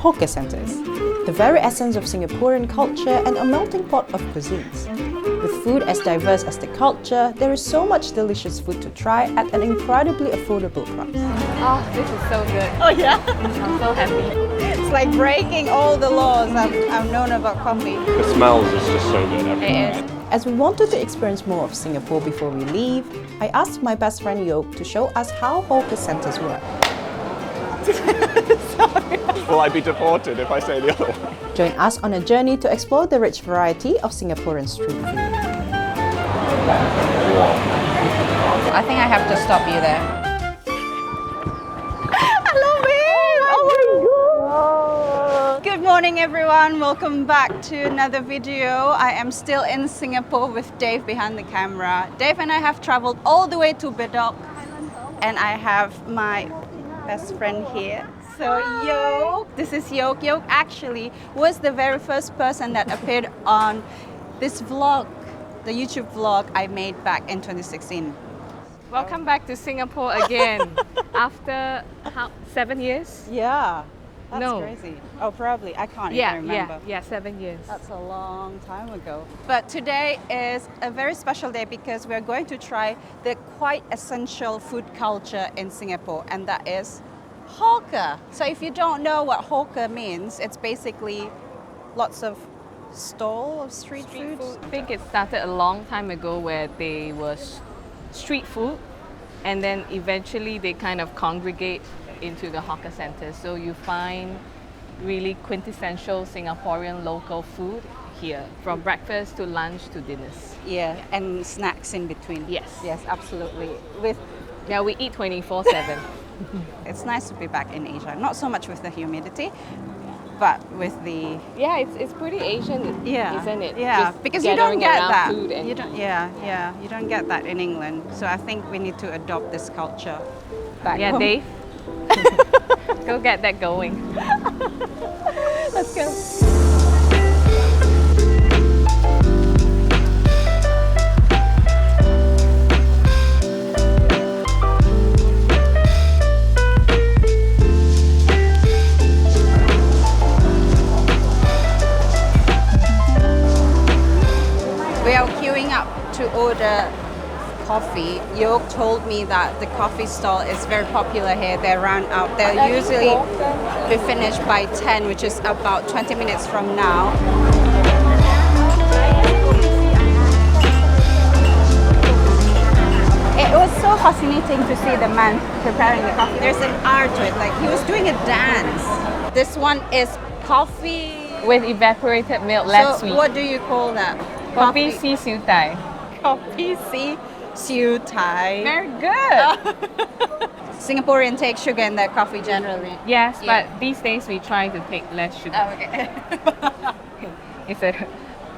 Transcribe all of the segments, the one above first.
hawker centres, the very essence of Singaporean culture and a melting pot of cuisines. With food as diverse as the culture, there is so much delicious food to try at an incredibly affordable price. Oh, this is so good. Oh yeah, I'm so happy. it's like breaking all the laws I've known about coffee. The smells is just so good. It is. As we wanted to experience more of Singapore before we leave, I asked my best friend Yoke to show us how hawker centres work. Will I be deported if I say the other one? Join us on a journey to explore the rich variety of Singaporean street food. I think I have to stop you there. I love it! Oh my god! Good morning everyone, welcome back to another video. I am still in Singapore with Dave behind the camera. Dave and I have traveled all the way to Bedok and I have my best friend here. So Yoke, this is Yoke. Yoke actually was the very first person that appeared on this vlog, the YouTube vlog I made back in 2016. Welcome back to Singapore again. After 7 years? Yeah, that's No. crazy. Oh, probably. I can't even remember. Yeah, 7 years. That's a long time ago. But today is a very special day because we're going to try the quite essential food culture in Singapore, and that is hawker. So if you don't know what hawker means, it's basically lots of stall of street food. I think it started a long time ago where they were street food and then eventually they kind of congregate into the hawker centers. So you find really quintessential Singaporean local food here, from breakfast to lunch to dinners. Yeah, and snacks in between. Yes. Yes, absolutely. Yeah, we eat 24/7. It's nice to be back in Asia. Not so much with the humidity, but with the Yeah, it's pretty Asian, isn't it? Yeah, Just because you don't gathering get around that. food and You don't. Yeah, you don't get that in England. So I think we need to adopt this culture back yeah, home. Dave. Go get that going. Let's go. We are queuing up to order coffee. Yoke told me that the coffee stall is very popular here. They run out. They'll usually be finished by 10, which is about 20 minutes from now. It was so fascinating to see the man preparing the coffee. There's an art to it, like he was doing a dance. This one is coffee. With evaporated milk, less So sweet. what do you call that? Coffee C Siu Tai. Coffee C Siu Tai. Very good. Singaporean take sugar in their coffee generally. Yes, Yeah. but these days we try to take less sugar. Oh, okay. It's a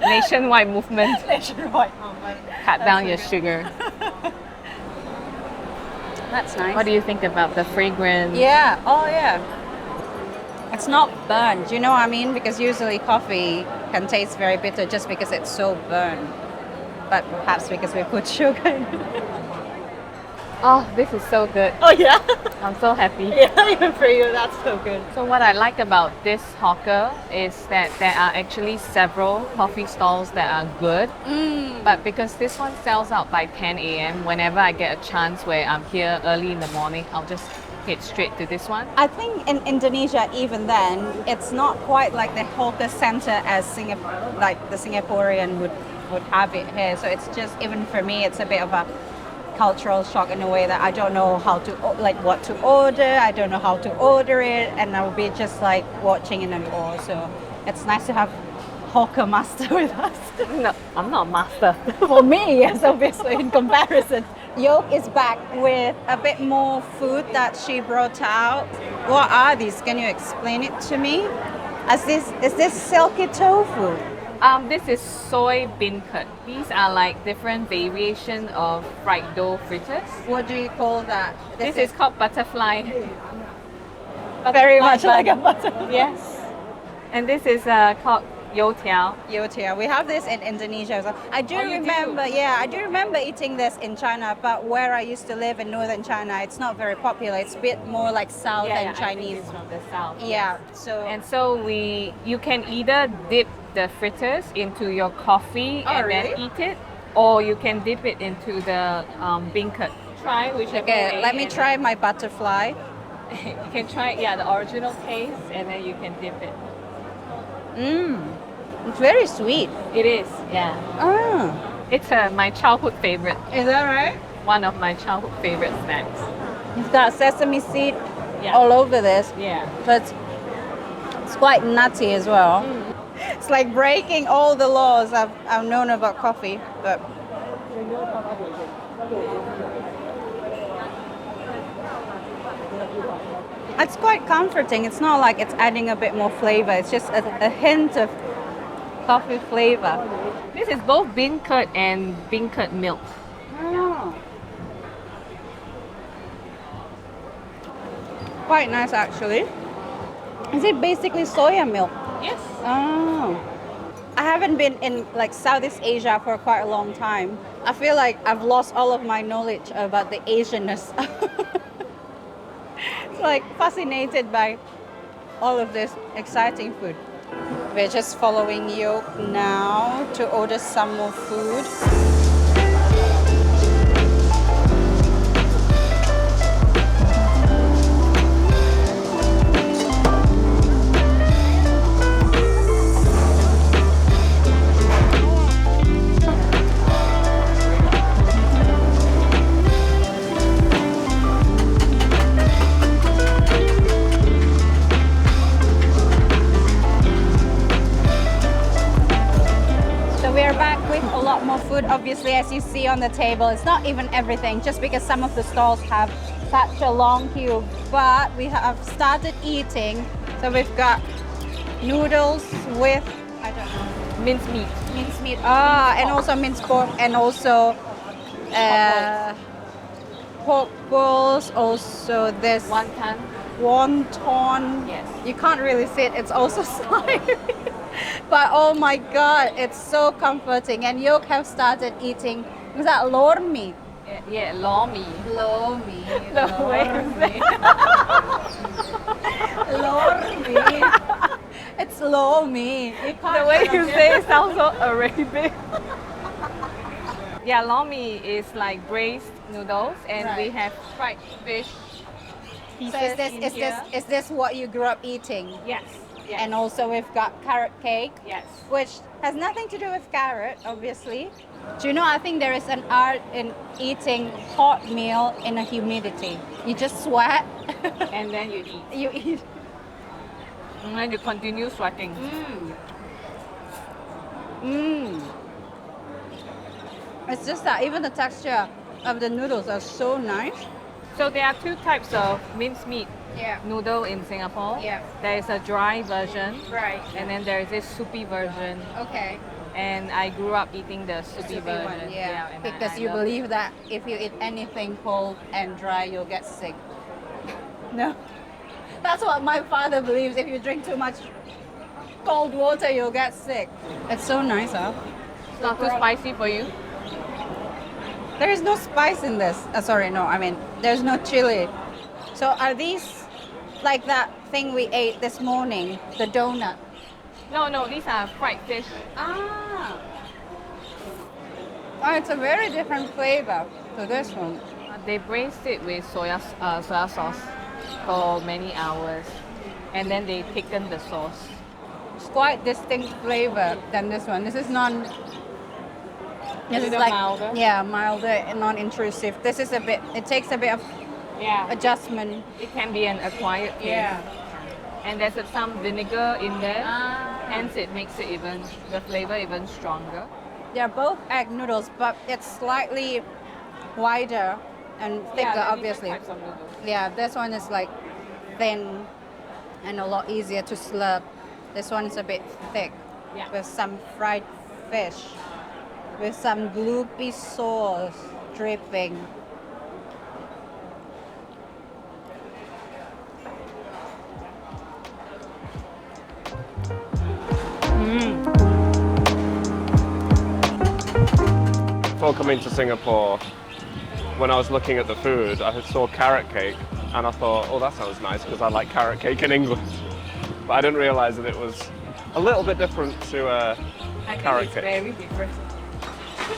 nationwide movement. Nationwide movement. Cut down your sugar. That's nice. What do you think about the fragrance? Yeah. Oh, yeah. It's not burned. You know what I mean? Because usually coffee can taste very bitter just because it's so burned. But perhaps because we put sugar in. Oh, this is so good. Oh, yeah. I'm so happy. Yeah, even for you, that's so good. So what I like about this hawker is that there are actually several coffee stalls that are good. But because this one sells out by 10 a.m., whenever I get a chance where I'm here early in the morning, I'll just head straight to this one. I think in Indonesia, even then, it's not quite like the hawker center as like the Singaporean would have it here. So it's just, even for me, it's a bit of a cultural shock in a way that I don't know how to, like what to order. I don't know how to order it, and I will be just like watching in awe. So it's nice to have hawker master with us. No, I'm not a master. For me, yes, obviously, in comparison. Yoke is back with a bit more food that she brought out. What are these? Can you explain it to me? Is this silky tofu? This is soy beancurd. These are like different variation of fried dough fritters. What do you call that? This is called butterfly. very much like a butterfly. Yes. And this is called youtiao. Youtiao. We have this in Indonesia as well. I do Oh, you do? remember, yeah, I do remember eating this in China, but where I used to live in northern China, it's not very popular. It's a bit more like southern I think Chinese. it's from the south. Yeah, so And so you can either dip the fritters into your coffee Oh, and really? then eat it, or you can dip it into the beancurd. Try whichever okay, way, let me and try my butterfly. You can try, the original taste, and then you can dip it. It's very sweet. It is, yeah. Ah, It's my childhood favorite. is that right? One of my childhood favorite snacks. It's got sesame seed Yeah. all over this, Yeah. but it's quite nutty as well. It's like breaking all the laws I've known about coffee, but it's quite comforting. It's not like it's adding a bit more flavor. It's just a hint of coffee flavor. This is both beancurd and beancurd milk. Quite nice actually. Is it basically soya milk? Yes. Oh. I haven't been in like Southeast Asia for quite a long time. I feel like I've lost all of my knowledge about the Asianness. It's like fascinated by all of this exciting food. We're just following Yoke now to order some more food. So we are back with a lot more food. Obviously, as you see on the table, it's not even everything, just because some of the stalls have such a long queue. But we have started eating. So we've got noodles with, I don't know, Minced meat. minced meat. And also minced pork, and also pork balls. Also this Wonton. wonton. Yes. You can't really see it. It's also slimy. But oh my god, it's so comforting. And Yoke have started eating. Was that lor meat? Yeah, lor mee. Lor meat. The way you say Lor meat. It's lor meat. You can't The way you pronounce say it sounds so Arabic. Yeah, lor mee is like braised noodles, and we Right. have fried fish pieces So is this in is here. this is this what you grew up eating? Yes. Yes. And also we've got carrot cake, yes. which has nothing to do with carrot, obviously. Do you know, I think there is an art in eating hot meal in a humidity. You just sweat, And then you eat. you eat. And then you continue sweating. It's just that even the texture of the noodles are so nice. So there are two types of minced meat Yeah. noodle in Singapore. Yeah. There is a dry version, Right. and then there is this soupy version. Okay. And I grew up eating the soupy version. One, yeah. and Because I you love believe that if you eat anything cold and dry, you'll get sick. No. That's what my father believes. If you drink too much cold water, you'll get sick. It's so nice, huh? It's not too spicy for you. There is no spice in this. Sorry, no, I mean, there's no chili. So are these like that thing we ate this morning, the donut? No, these are fried fish. Ah. Oh, it's a very different flavor to this one. They braised it with soya sauce for many hours, and then they thickened the sauce. It's quite distinct flavor than this one. This is non. This is little like milder? yeah, milder and non-intrusive. This is a bit. It takes a bit of Yeah. adjustment. It can be an acquired taste. And there's some vinegar in there, hence it makes it the flavor even stronger. They're both egg noodles, but it's slightly wider and thicker, there are obviously. different types of noodles. Yeah, this one is like thin and a lot easier to slurp. This one is a bit thick Yeah. with some fried fish, with some gloopy sauce dripping. Before coming to Singapore, when I was looking at the food, I saw carrot cake and I thought, oh, that sounds nice because I like carrot cake in England. But I didn't realise that it was a little bit different to carrot cake. Very different.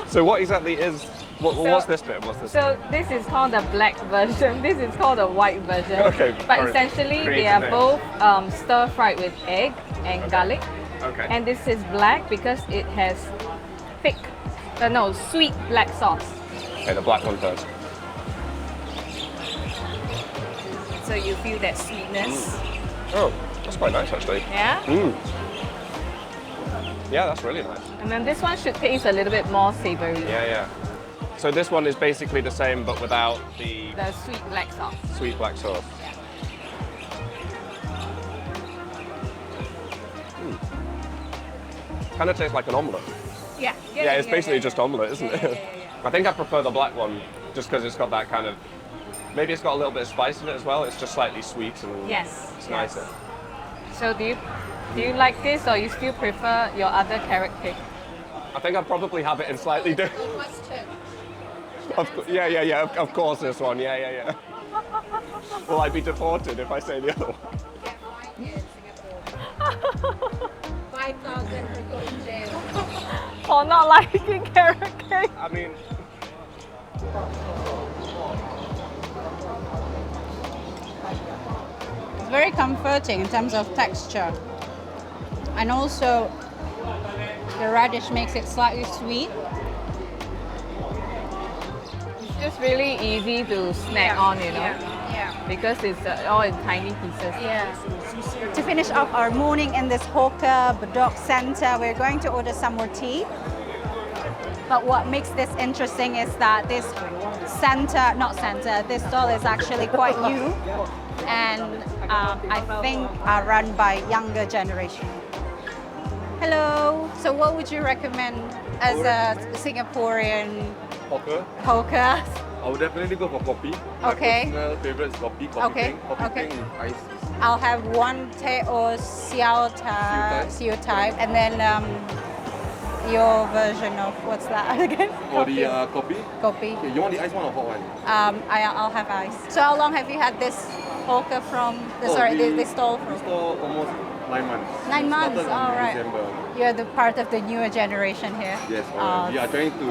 So what exactly is, what's this bit? What's this? So this is called the black version. This is called the white version. Okay, But alright. essentially, they Creative are name. both stir fried with egg and garlic. Okay. And this is black because it has thick, sweet black sauce. Okay, the black one first. So you feel that sweetness. Oh, that's quite nice actually. Yeah? Mm. Yeah, that's really nice. And then this one should taste a little bit more savory. Yeah, yeah. So this one is basically the same but without the The sweet black sauce. sweet black sauce. Kind of tastes like an omelette. Yeah. Yeah, it's basically just omelette, isn't it? I think I prefer the black one just because it's got that kind of, maybe it's got a little bit of spice in it as well. It's just slightly sweet and Yes. it's yes. nicer. So do you like this or you still prefer your other carrot cake? I think I'd probably have it in slightly different. Yeah. Of course, this one. Yeah. Will I be deported if I say the other one? 5,000 for going to jail. For not liking carrot cake. I mean, It's very comforting in terms of texture. And also, the radish makes it slightly sweet. It's just really easy to snack on, Yeah. because it's all in tiny pieces. Yeah. To finish off our morning in this Hawker Bedok Center, we're going to order some more tea. But what makes this interesting is that this this stall is actually quite new, and I think are run by younger generation. Hello. So what would you recommend as a Singaporean Hawker, hawker? I would definitely go for coffee. My Okay. personal favorite is coffee. Okay, Peng. Coffee okay. Peng with ice. I'll have one teh or siu tai, and then your version of what's that again? For the coffee, Kopi. okay, you want the ice one or hot one? I'll have ice. So how long have you had this hawker from? This stall We from? store almost 9 months. 9 months. Started All in right. December. You're the part of the newer generation here. Yes, we are trying to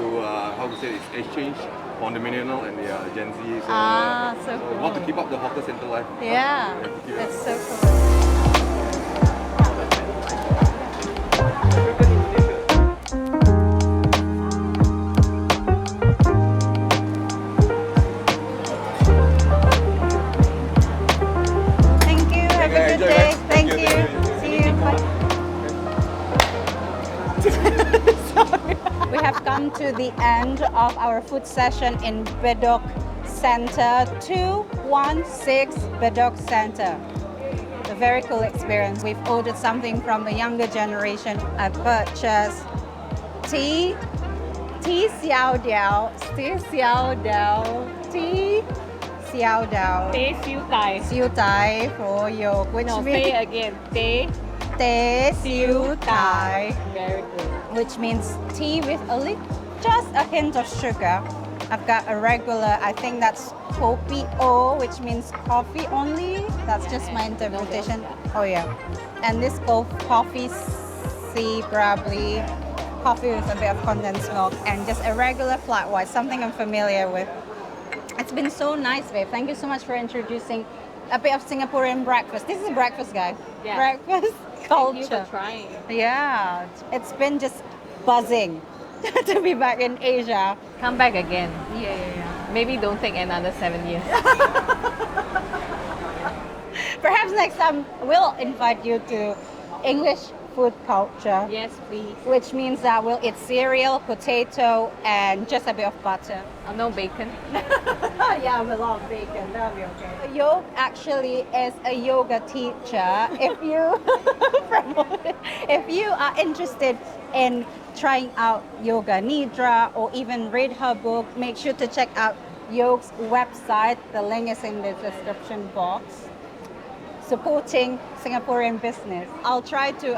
how to say it's exchange on the millennial and the Gen Z. So, So we want to cool. keep up the hawker center life. Yeah, Keep it that's up. so cool. Thank you. Have a good enjoy, day. guys. Thank Thank you. you. See you. Bye. Sorry. We have come to the end of our food session in Bedok Center, 216 Bedok Center. A very cool experience. We've ordered something from the younger generation. I purchased tea xiao diao, tea xiao diao, tea xiao diao, Teh siu tai. siu tai for yolk, which No, means say again. Teh teh siu tai, Very good. which means tea with just a hint of sugar. I've got a regular, I think that's kopi o, which means coffee only. That's just my interpretation. Oh yeah. And this coffee C probably coffee with a bit of condensed milk and just a regular flat white, something I'm familiar with. It's been so nice, babe. Thank you so much for introducing a bit of Singaporean breakfast. This is a breakfast, guy. Yeah. Breakfast Thank you culture. for trying. Yeah, it's been just buzzing to be back in Asia. Come back again. Yeah. Maybe don't take another 7 years. Perhaps next time we'll invite you to English food culture, Yes, please. which means that we'll eat cereal, potato, and just a bit of butter. No bacon. Yeah, with a lot of bacon. That'll be okay. Yoke actually is a yoga teacher. If you are interested in trying out Yoga Nidra or even read her book, make sure to check out Yoke's website. The link is in the description box. supporting Singaporean business. I'll try to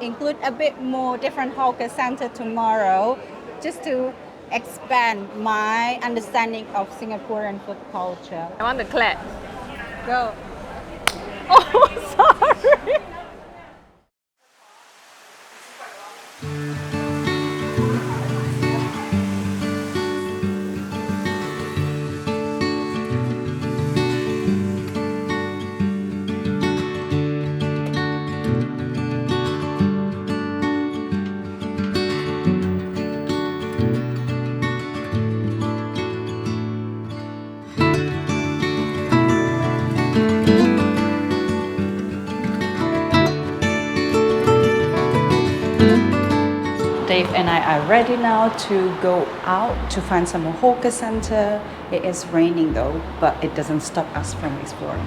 include a bit more different hawker center tomorrow, just to expand my understanding of Singaporean food culture. I want the clap. Go. Oh, sorry. Dave and I are ready now to go out to find some more hawker center. It is raining though, but it doesn't stop us from exploring.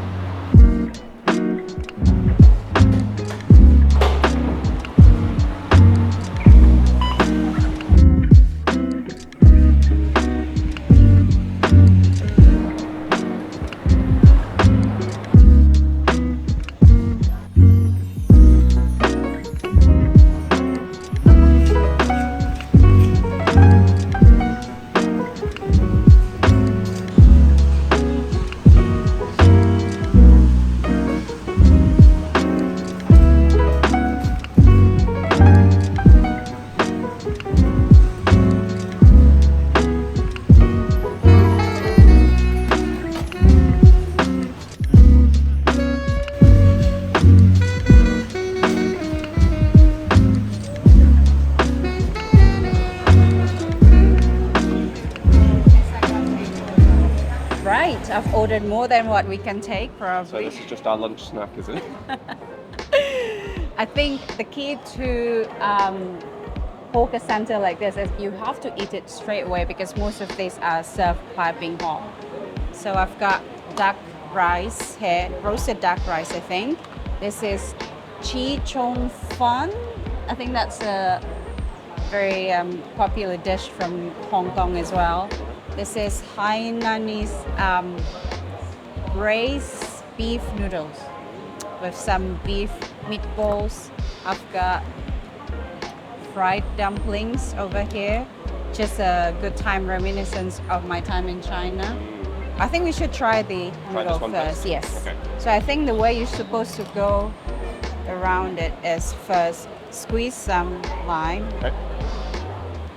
Right, I've ordered more than what we can take So probably. this is just our lunch snack, is it? I think the key to hawker center like this is you have to eat it straight away because most of these are served piping hot. So I've got duck rice here, roasted duck rice I think. This is chi chong fun. I think that's a very popular dish from Hong Kong as well. This is Hainanese braised beef noodles with some beef meatballs. I've got fried dumplings over here. Just a good time reminiscence of my time in China. I think we should try the Try noodle this one first. first? Yes. Okay. So I think the way you're supposed to go around it is first squeeze some lime Okay.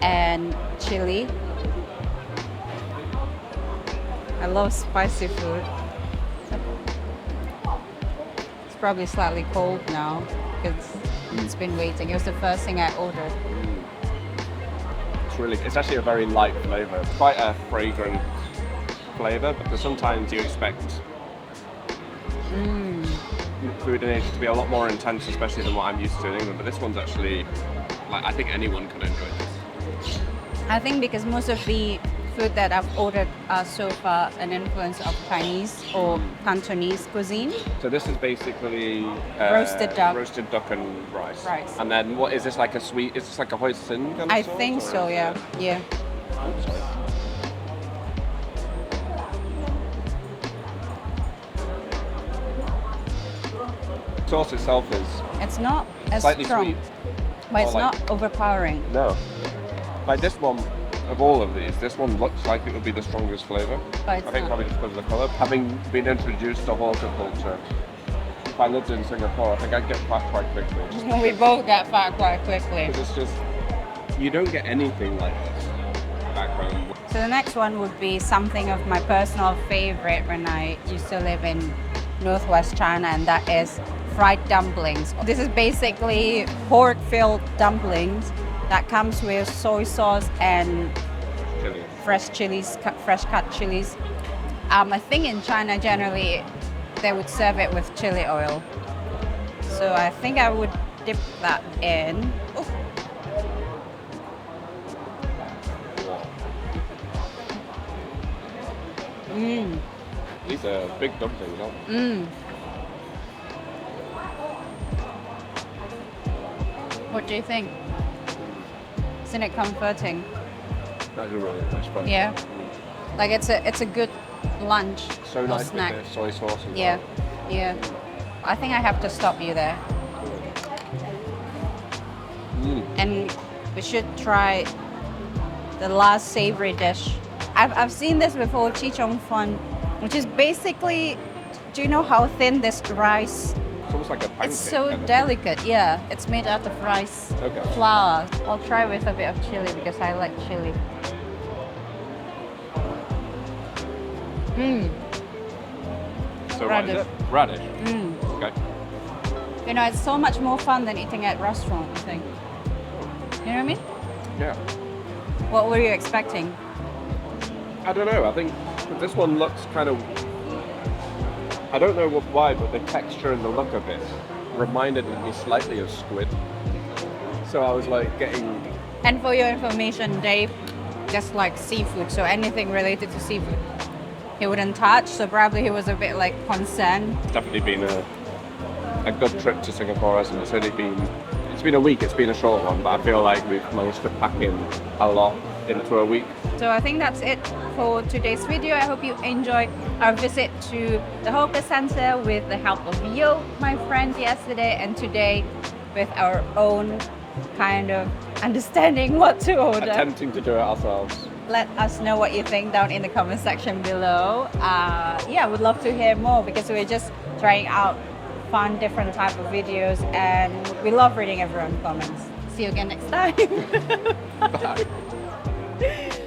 and chili. I love spicy food. It's probably slightly cold now because it's been waiting. It was the first thing I ordered. It's actually a very light flavour. It's quite a fragrant flavour, because sometimes you expect food in Asia to be a lot more intense, especially than what I'm used to in England. But this one's actually, like, I think anyone can enjoy this. I think because most of the food that I've ordered are so far an influence of Chinese or Cantonese cuisine. So this is basically Roasted duck and rice. Rice. And then what is this, like a sweet? Is this like a hoisin kind of I sauce, think or so, is yeah. it- Yeah. Oh, sorry. Sauce itself is It's not as slightly strong, sweet. but it's Or like- not overpowering. No. Like this one, of all of these, this one looks like it would be the strongest flavour. But it's I think not. probably just because of the colour. Having been introduced to horticulture, if I lived in Singapore, I think I'd get fat quite quickly. Just We both got fat quite quickly. because it's just, you don't get anything like this back home. So the next one would be something of my personal favorite when I used to live in northwest China, and that is fried dumplings. This is basically pork-filled dumplings that comes with soy sauce and Chili. fresh chilies, fresh cut chilies. I think in China generally they would serve it with chili oil. So I think I would dip that in. Oof. Mmm. These are big dumplings, aren't they? Mmm. What do you think? Isn't it comforting? That's a really nice one. Yeah. Like it's a good lunch So or nice snack. with the soy sauce as Yeah, well. yeah. I think I have to stop you there. And we should try the last savory dish. I've seen this before, chi chong fun, which is basically, do you know how thin this rice? It's almost like a pancake. It's so kind of. delicate, yeah. It's made out of rice Okay. flour. I'll try with a bit of chili because I like chili. So what is it? Radish. Okay. You know, it's so much more fun than eating at restaurant, I think. You know what I mean? Yeah. What were you expecting? I don't know. I think this one looks kind of. I don't know why, but the texture and the look of it reminded me slightly of squid. So I was like getting. And for your information, Dave just likes seafood, so anything related to seafood he wouldn't touch. So probably he was a bit like concerned. It's definitely been a good trip to Singapore, hasn't it? It's been a week. It's been a short one, but I feel like we've managed to pack in a lot into a week. So I think that's it for today's video. I hope you enjoyed our visit to the hawker center with the help of Yo, my friend, yesterday, and today with our own kind of understanding what to order. Attempting to do it ourselves. Let us know what you think down in the comment section below. Yeah, would love to hear more because we're just trying out fun, different type of videos, and we love reading everyone's comments. See you again next time. Bye.